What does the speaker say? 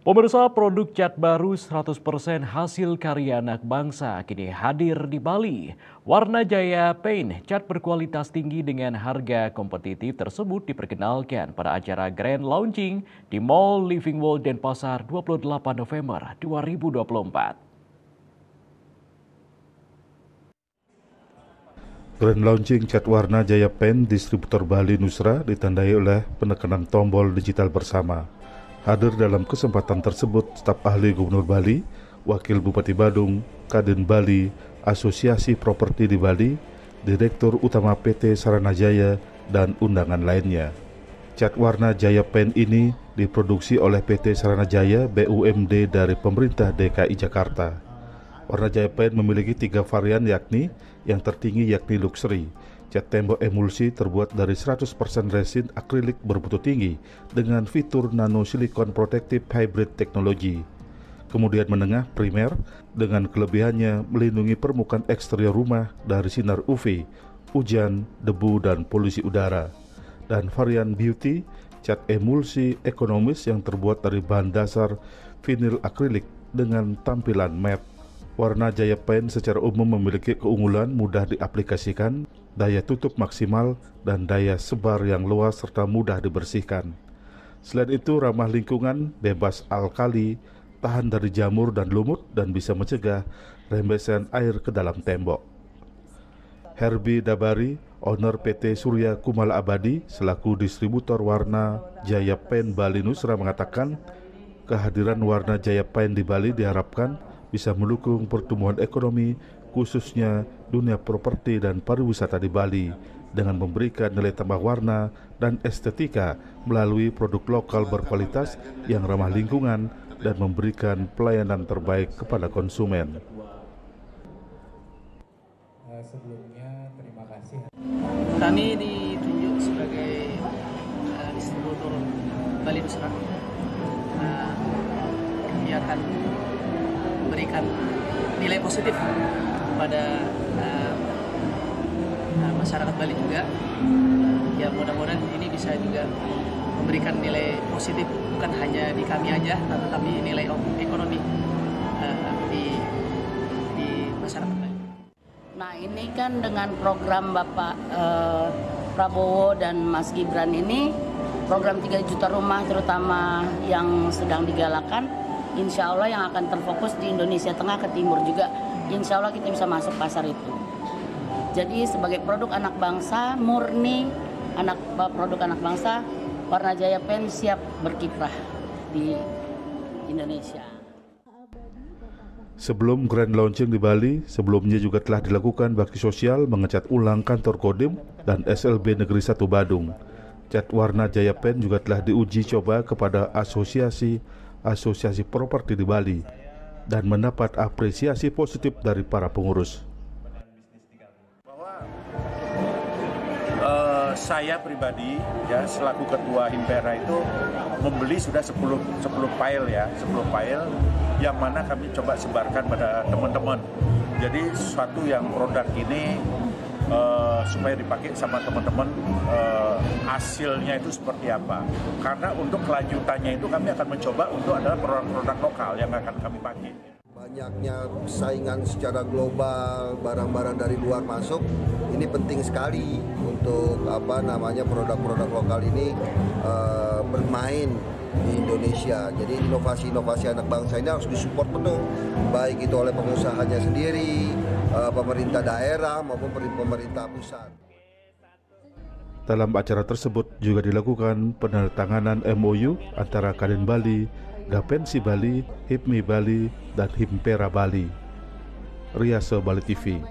Pemirsa, produk cat baru 100% hasil karya anak bangsa kini hadir di Bali. Warna Jaya Paint, cat berkualitas tinggi dengan harga kompetitif tersebut diperkenalkan pada acara Grand Launching di Mall Living World Denpasar 28 November 2024. Grand Launching cat warna Jaya Paint distributor Bali Nusra ditandai oleh penekanan tombol digital bersama. Hadir dalam kesempatan tersebut staf ahli Gubernur Bali, Wakil Bupati Badung, Kadin Bali, Asosiasi Properti di Bali, Direktur Utama PT Saranajaya, dan undangan lainnya. Cat warna Jaya Paint ini diproduksi oleh PT Saranajaya BUMD dari pemerintah DKI Jakarta. Warna Jaya Paint memiliki 3 varian, yakni yang tertinggi yakni Luxury. Cat tembok emulsi terbuat dari 100% resin akrilik bermutu tinggi dengan fitur nano silikon protective hybrid teknologi. Kemudian menengah primer dengan kelebihannya melindungi permukaan eksterior rumah dari sinar UV, hujan, debu, dan polusi udara. Dan varian Beauty, cat emulsi ekonomis yang terbuat dari bahan dasar vinil akrilik dengan tampilan matte. Warna Jaya Paint secara umum memiliki keunggulan mudah diaplikasikan, daya tutup maksimal, dan daya sebar yang luas serta mudah dibersihkan. Selain itu ramah lingkungan, bebas alkali, tahan dari jamur dan lumut, dan bisa mencegah rembesan air ke dalam tembok. Herbie Dabari, owner PT Surya Kumala Abadi, selaku distributor warna Jaya Paint Bali Nusra mengatakan, kehadiran warna Jaya Paint di Bali diharapkan bisa mendukung pertumbuhan ekonomi, khususnya dunia properti dan pariwisata di Bali, dengan memberikan nilai tambah warna dan estetika melalui produk lokal berkualitas yang ramah lingkungan dan memberikan pelayanan terbaik kepada konsumen. Sebelumnya terima kasih. Kami ditunjuk sebagai distributor Bali Nusra. Kami akan memberikan nilai positif kepada masyarakat Bali juga. Ya mudah-mudahan ini bisa juga memberikan nilai positif bukan hanya di kami aja, tapi nilai ekonomi di masyarakat Bali. Nah ini kan dengan program Bapak Prabowo dan Mas Gibran ini, program 3 juta rumah terutama yang sedang digalakan, insya Allah yang akan terfokus di Indonesia Tengah ke Timur juga, insya Allah kita bisa masuk pasar itu. Jadi sebagai produk anak bangsa, murni produk anak bangsa, warna Jaya Paint siap berkiprah di Indonesia. Sebelum Grand Launching di Bali, sebelumnya juga telah dilakukan bakti sosial mengecat ulang kantor Kodim dan SLB Negeri 1 Badung. Cat warna Jaya Paint juga telah diuji coba kepada Asosiasi Properti di Bali dan mendapat apresiasi positif dari para pengurus. Saya pribadi ya selaku ketua Himpera itu membeli sudah 10 file ya, 10 file yang mana kami coba sebarkan pada teman-teman. Jadi suatu yang produk ini supaya dipakai sama teman-teman, hasilnya itu seperti apa. Karena untuk kelanjutannya itu kami akan mencoba untuk adalah produk-produk lokal yang akan kami pakai. Banyaknya saingan secara global, barang-barang dari luar masuk, ini penting sekali untuk produk-produk lokal ini bermain di Indonesia. Jadi inovasi-inovasi anak bangsa ini harus disupport penuh, baik itu oleh pengusahanya sendiri, pemerintah daerah maupun pemerintah pusat. Dalam acara tersebut juga dilakukan penandatanganan MOU antara Kadin Bali, Gapensi Bali, HIPMI Bali, dan Himpera Bali. Riase Bali TV.